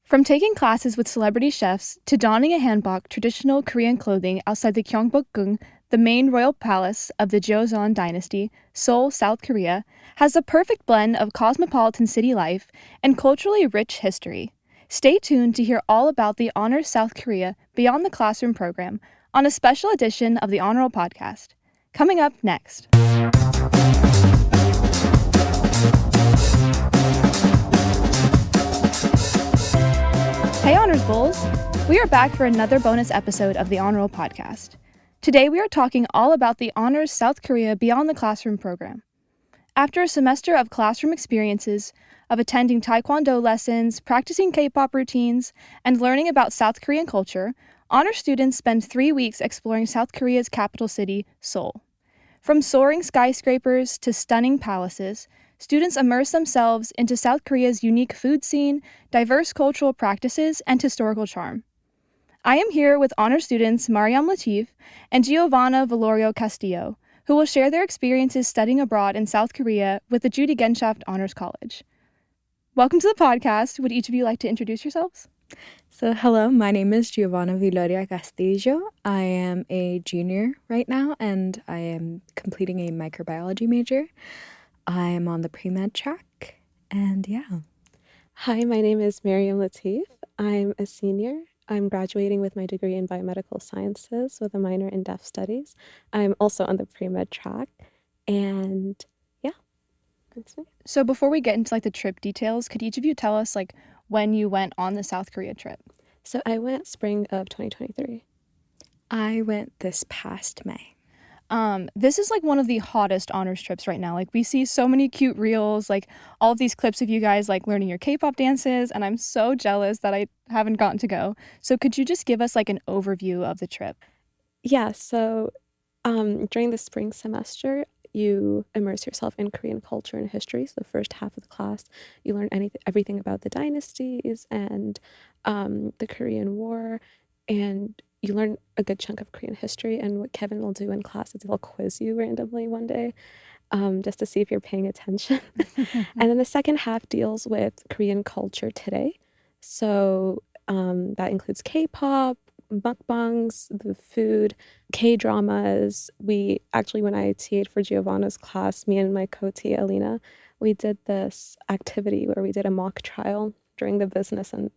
From taking classes with celebrity chefs to donning a hanbok, traditional Korean clothing, outside the Gyeongbokgung, the main royal palace of the Joseon dynasty, Seoul, South Korea, has a perfect blend of cosmopolitan city life and culturally rich history. Stay tuned to hear all about the Honors South Korea Beyond the Classroom program on a special edition of the Honor Roll podcast. Coming up next. Hey Honors Bulls! We are back for another bonus episode of the Honor Roll podcast. Today we are talking all about the Honors South Korea Beyond the Classroom program. After a semester of classroom experiences, of attending Taekwondo lessons, practicing K-pop routines, and learning about South Korean culture, honor students spend 3 weeks exploring South Korea's capital city, Seoul. From soaring skyscrapers to stunning palaces, students immerse themselves into South Korea's unique food scene, diverse cultural practices, and historical charm. I am here with honor students Maryam Latif and Giovanna Viloria-Castillo, who will share their experiences studying abroad in South Korea with the Judy Genshaft Honors College. Welcome to the podcast. Would each of you like to introduce yourselves? So hello, my name is Giovanna Viloria-Castillo. I am a junior right now and I am completing a microbiology major. I am on the pre-med track and yeah. Hi, my name is Maryam Latif. I'm a senior. I'm graduating with my degree in biomedical sciences with a minor in deaf studies. I'm also on the pre-med track and yeah, that's me. So before we get into the trip details, could each of you tell us when you went on the South Korea trip? So I went spring of 2023. I went this past May. This is one of the hottest honors trips right now. We see so many cute reels, all of these clips of you guys learning your K-pop dances, and I'm so jealous that I haven't gotten to go. So could you just give us an overview of the trip? Yeah, so during the spring semester, you immerse yourself in Korean culture and history. So the first half of the class, you learn everything about the dynasties and the Korean War, and you learn a good chunk of Korean history. And what Kevin will do in class is he'll quiz you randomly one day, just to see if you're paying attention. And then the second half deals with Korean culture today. So that includes K-pop, mukbangs, the food, K-dramas. We actually, when I TA'd for Giovanna's class, me and my co-TA Alina, we did this activity where we did a mock trial during the business and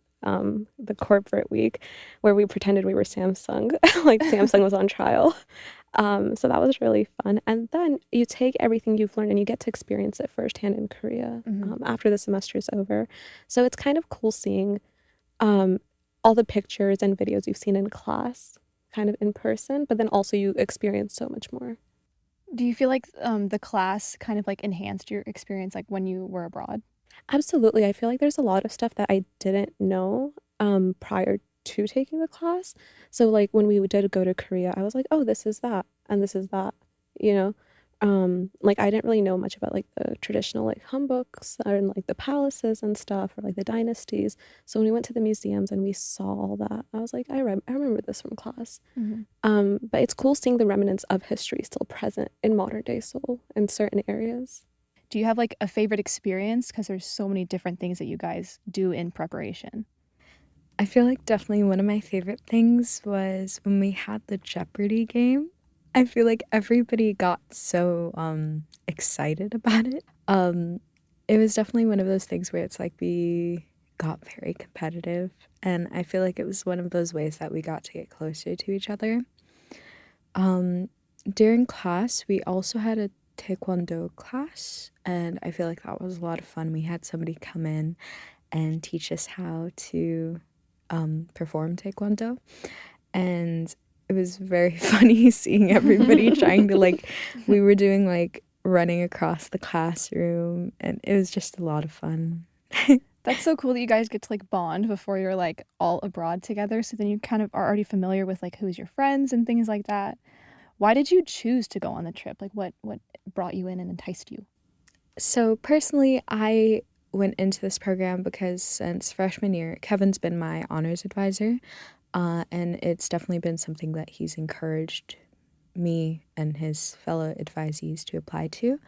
the corporate week where we pretended we were Samsung, Samsung was on trial. So that was really fun. And then you take everything you've learned and you get to experience it firsthand in Korea after the semester is over. So it's kind of cool seeing all the pictures and videos you've seen in class kind of in person, but then also you experience so much more. Do you feel the class kind of enhanced your experience when you were abroad? Absolutely. I feel like there's a lot of stuff that I didn't know prior to taking the class. So when we did go to Korea, I was like, oh, this is that and this is that, you know. I didn't really know much about the traditional hanboks and the palaces and stuff or the dynasties. So when we went to the museums and we saw all that, I was like, I remember this from class. But it's cool seeing the remnants of history still present in modern day Seoul in certain areas. Do you have a favorite experience? Because there's so many different things that you guys do in preparation. I feel definitely one of my favorite things was when we had the Jeopardy game. I feel everybody got so excited about it. It was definitely one of those things where it's we got very competitive, and I feel it was one of those ways that we got to get closer to each other. During class, we also had a Taekwondo class, and I feel that was a lot of fun. We had somebody come in and teach us how to perform Taekwondo, and it was very funny seeing everybody trying to we were doing running across the classroom, and it was just a lot of fun. That's so cool that you guys get to bond before you're all abroad together, so then you kind of are already familiar with who's your friends and things like that. Why did you choose to go on the trip? What brought you in and enticed you? So personally, I went into this program because since freshman year, Kevin's been my honors advisor. And it's definitely been something that he's encouraged me and his fellow advisees to apply to.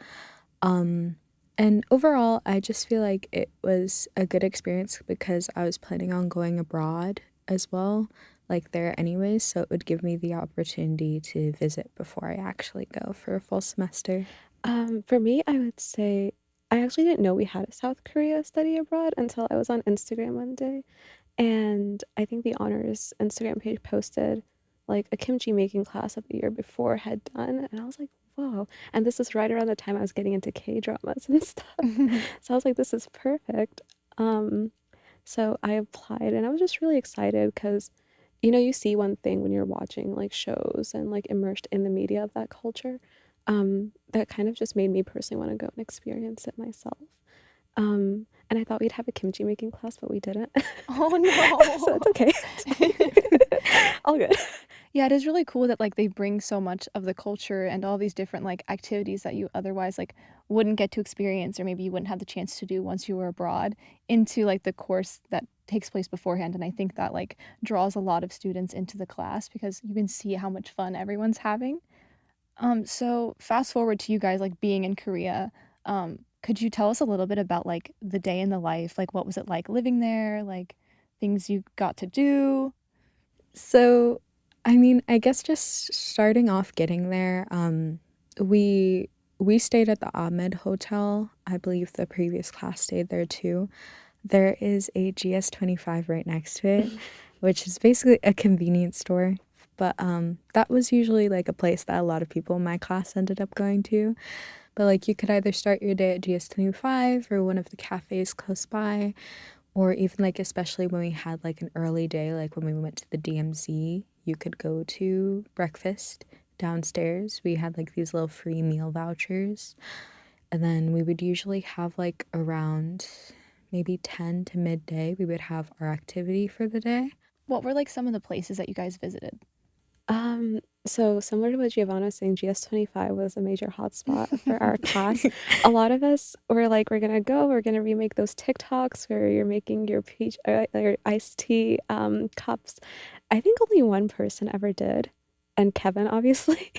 And overall, I just feel like it was a good experience because I was planning on going abroad as well, like there anyways, so it would give me the opportunity to visit before I actually go for a full semester. For me, I would say I actually didn't know we had a South Korea study abroad until I was on Instagram one day. And I think the honors Instagram page posted like a kimchi making class that the year before had done. And I was like, whoa. And this is right around the time I was getting into K dramas and stuff. So I was like, this is perfect. Um, so I applied and I was just really excited because, you see one thing when you're watching like shows and like immersed in the media of that culture. That kind of just made me personally want to go and experience it myself. And I thought we'd have a kimchi making class, but we didn't. Oh So it's no. okay. It's fine. All good. Yeah, it is really cool that like they bring so much of the culture and all these different like activities that you otherwise like wouldn't get to experience or maybe you wouldn't have the chance to do once you were abroad into like the course that takes place beforehand. And I think that like draws a lot of students into the class because you can see how much fun everyone's having. So fast forward to you guys like being in Korea. Could you tell us a little bit about like the day in the life? Like what was it like living there? Like things you got to do? So, I mean, I guess just starting off getting there, we we stayed at the Ahmed Hotel. I believe the previous class stayed there too. There is a GS25 right next to it, which is basically a convenience store. But that was usually like a place that a lot of people in my class ended up going to. But like you could either start your day at GS25 or one of the cafes close by, or even like especially when we had like an early day, like when we went to the DMZ, you could go to breakfast downstairs. We had like these little free meal vouchers. And then we would usually have like around maybe 10 to midday, we would have our activity for the day. What were like some of the places that you guys visited? So similar to what Giovanna was saying, GS25 was a major hotspot for our class. A lot of us were like, we're gonna remake those TikToks where you're making your peach or iced tea cups. I think only one person ever did, and Kevin, obviously.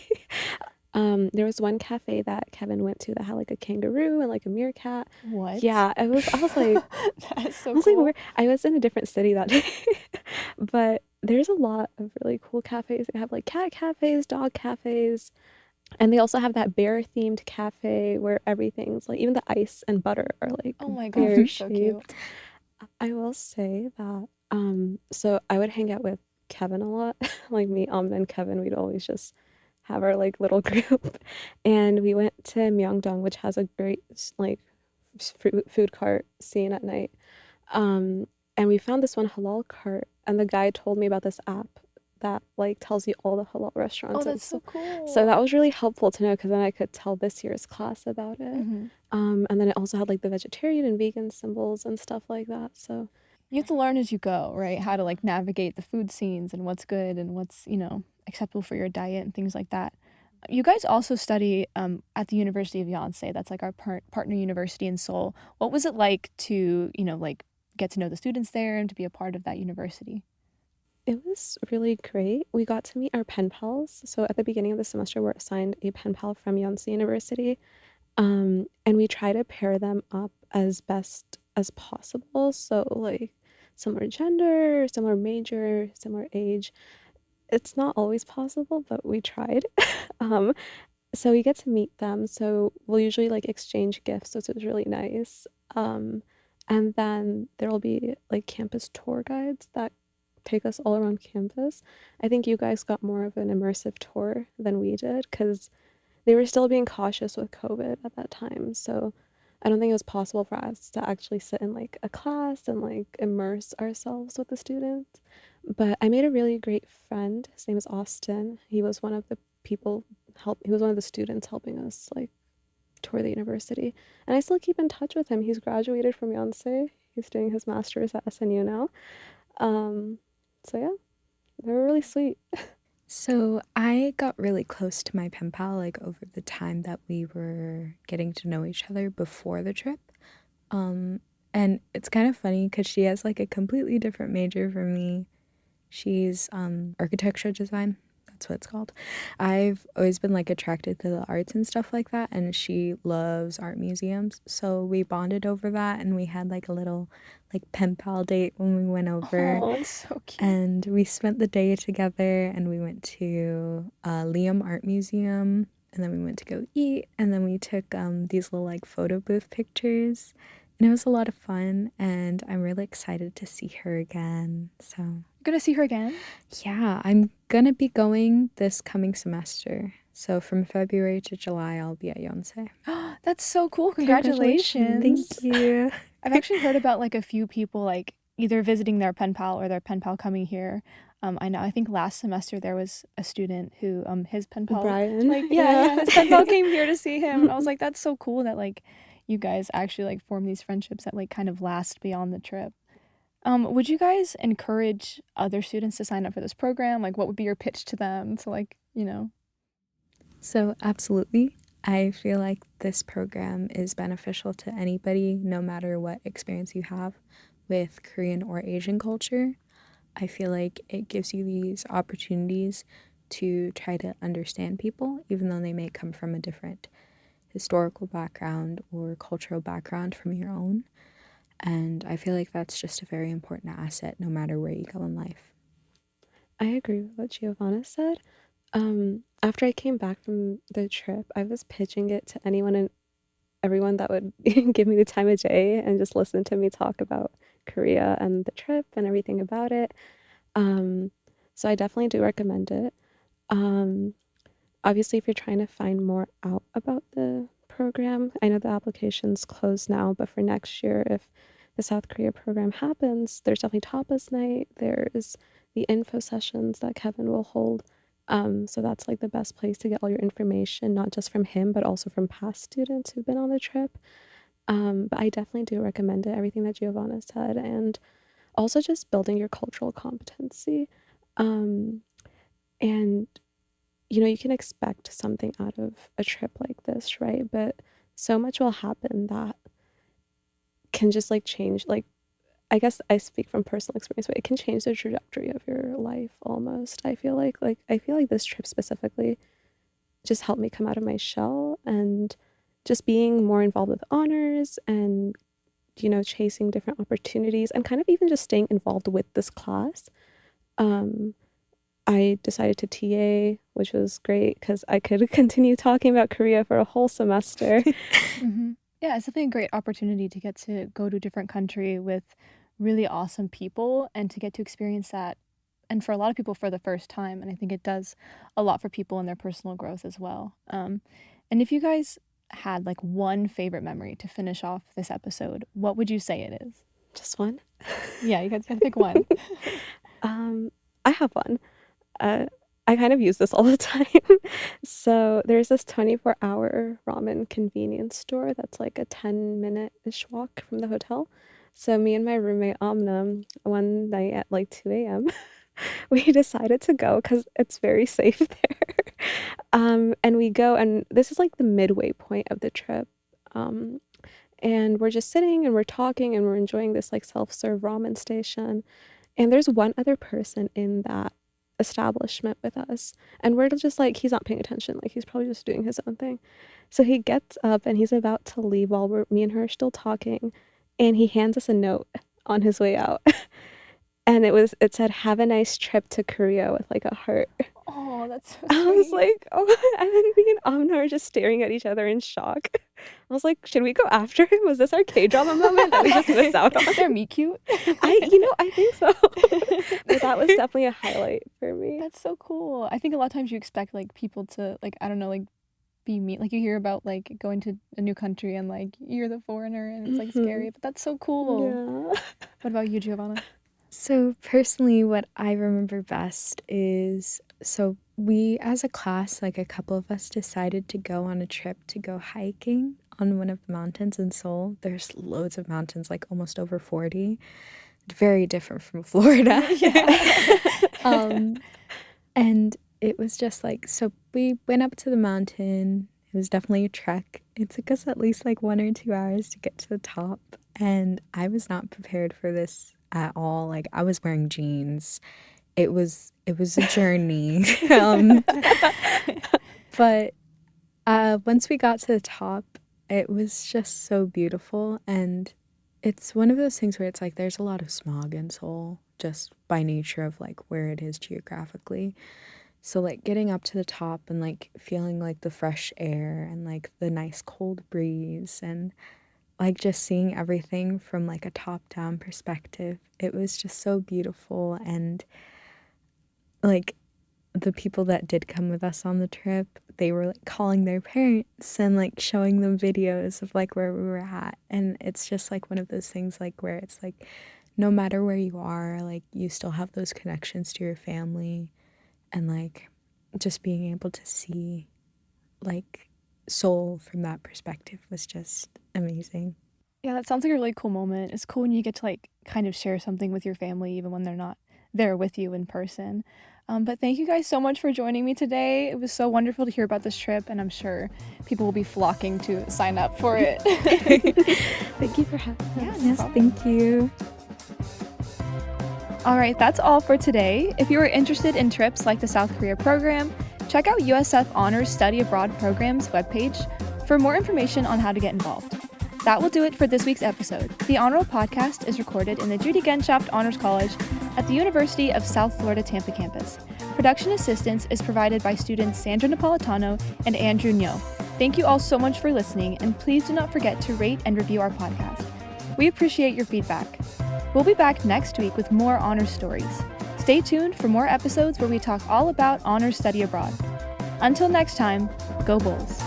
There was one cafe that Kevin went to that had like a kangaroo and like a meerkat. What? Yeah, I was like, That is I so was like, cool. where I was in a different city that day. But there's a lot of really cool cafes. They have like cat cafes, dog cafes, and they also have that bear themed cafe where everything's like even the ice and butter are like Oh my gosh, bear that's so cute. shaped. I will say that so I would hang out with Kevin a lot. Like me, and Kevin, we'd always just have our like little group. And we went to Myeongdong, which has a great like food cart scene at night. Um, and we found this one halal cart, and the guy told me about this app that like tells you all the halal Oh, restaurants and that's so stuff. So cool. that was really helpful to know because then I could tell this year's class about it. Hmm. And then it also had like the vegetarian and vegan symbols and stuff like that. So You have to learn as you go, right? How to like navigate the food scenes and what's good and what's, acceptable for your diet and things like that. You guys also study at the University of Yonsei. That's like our partner university in Seoul. What was it like to, like get to know the students there and to be a part of that university? it was really great. We got to meet our pen pals. So at the beginning of the semester, we're assigned a pen pal from Yonsei University. And we try to pair them up as best as possible. So like similar gender, similar major, similar age. It's not always possible, but we tried. um, so we get to meet them. So we'll usually like exchange gifts, which is really nice. Um, and then there will be like campus tour guides that take us all around campus. I think you guys got more of an immersive tour than we did because they were still being cautious with COVID at that time. So I don't think it was possible for us to actually sit in like a class and like immerse ourselves with the students. But I made a really great friend. His name is Austin. He was one of the people he was one of the students helping us like tour the university. And I still keep in touch with him. He's graduated from Yonsei. He's doing his master's at SNU now. Um, so yeah, they were really sweet. So I got really close to my pen pal like over the time that we were getting to know each other before the trip. Um, and it's kind of funny because she has like a completely different major from me. She's architecture design. that's what it's called. I've always been like attracted to the arts and stuff like that, and she loves art museums. So we bonded over that, and we had like a little like pen pal date when we went over. Oh, it's so cute. And we spent the day together, and we went to Liam Art Museum, and then we went to go eat, and then we took these little like photo booth pictures, and it was a lot of fun, and I'm really excited to see her again. So Gonna see her again? yeah, I'm gonna be going this coming semester. So from February to July, I'll be at Yonsei. That's so cool. Congratulations. Thank you. I've actually heard about like a few people like either visiting their pen pal or their pen pal coming here. I think last semester there was a student who his pen pal Brian. like yeah, his pen pal came here to see him, and I was like, that's so cool that like you guys actually like form these friendships that like kind of last beyond the trip. Would you guys encourage other students to sign up for this program? Like, what would be your pitch to them to like, So absolutely. I feel like this program is beneficial to anybody, no matter what experience you have with Korean or Asian culture. I feel like it gives you these opportunities to try to understand people, even though they may come from a different historical background or cultural background from your own. And I feel like that's just a very important asset, no matter where you go in life. I agree with what Giovanna said. After I came back from the trip, I was pitching it to anyone and everyone that would give me the time of day and just listen to me talk about Korea and the trip and everything about it. So I definitely do recommend it. Obviously, if you're trying to find more out about the program, I know the application's closed now, but for next year, if the South Korea program happens, there's definitely tapas night. There's the info sessions that Kevin will hold. So that's like the best place to get all your information, not just from him, but also from past students who've been on the trip. But I definitely do recommend it, everything that Giovanna said, and also just building your cultural competency. And you can expect something out of a trip like this, right? But so much will happen that can just like change, like, I guess I speak from personal experience, but it can change the trajectory of your life almost. I feel like this trip specifically just helped me come out of my shell, and just being more involved with honors and chasing different opportunities and kind of even just staying involved with this class. I decided to TA, which was great because I could continue talking about Korea for a whole semester. Yeah, it's definitely a great opportunity to get to go to a different country with really awesome people and to get to experience that. And for a lot of people for the first time. And I think it does a lot for people in their personal growth as well. And if you guys had like one favorite memory to finish off this episode, what would you say it is? Just one? Yeah, you guys can pick one. I have one. I kind of use this all the time. So there's this 24-hour ramen convenience store that's like a 10-minute-ish walk from the hotel. So me and my roommate Amna, one night at like 2 a.m., we decided to go because it's very safe there. And we go, and this is like the midway point of the trip. And we're just sitting and we're talking and we're enjoying this like self-serve ramen station. And there's one other person in that establishment with us, and we're just like, he's not paying attention, like he's probably just doing his own thing. So he gets up and he's about to leave while me and her are still talking, and he hands us a note on his way out. And it said, "Have a nice trip to Korea," with like a heart. Oh, that's so I was sweet. like, oh, and then me and Amna are just staring at each other in shock. I was like, should we go after him? Was this our K-drama moment that we just missed out on? Is their meet cute? I think so. But that was definitely a highlight for me. That's so cool. I think a lot of times you expect like people to like, I don't know, like be mean. Like you hear about like going to a new country and like you're the foreigner and it's like scary, but that's so cool. Yeah. What about you, Giovanna? So personally, what I remember best is, so we as a class, like a couple of us decided to go on a trip to go hiking on one of the mountains in Seoul. There's loads of mountains, like almost over 40. Very different from Florida. And it was just like, so we went up to the mountain. It was definitely a trek. It took us at least like 1 or 2 hours to get to the top. And I was not prepared for this at all. Like I was wearing jeans it was a journey. um, but once we got to the top, it was just so beautiful. And it's one of those things where it's like there's a lot of smog in Seoul just by nature of like where it is geographically. So like getting up to the top and like feeling like the fresh air and like the nice cold breeze and like just seeing everything from like a top down perspective, it was just so beautiful. And like the people that did come with us on the trip, they were like calling their parents and like showing them videos of like where we were at. And it's just like one of those things like where it's like no matter where you are, like you still have those connections to your family. And like just being able to see like Seoul from that perspective was just amazing. Yeah, that sounds like a really cool moment. It's cool when you get to like kind of share something with your family even when they're not there with you in person. But thank you guys so much for joining me today. It was so wonderful to hear about this trip, and I'm sure people will be flocking to sign up for it. Thank you for having us. Yes, thank you. All right, that's all for today. If you are interested in trips like the South Korea program, check out USF Honors Study Abroad Program's webpage for more information on how to get involved. That will do it for this week's episode. The Honorable Podcast is recorded in the Judy Genshaft Honors College at the University of South Florida Tampa campus. Production assistance is provided by students Sandra Napolitano and Andrew Nyo. Thank you all so much for listening, and please do not forget to rate and review our podcast. We appreciate your feedback. We'll be back next week with more honors stories. Stay tuned for more episodes where we talk all about honors study abroad. Until next time, go Bulls!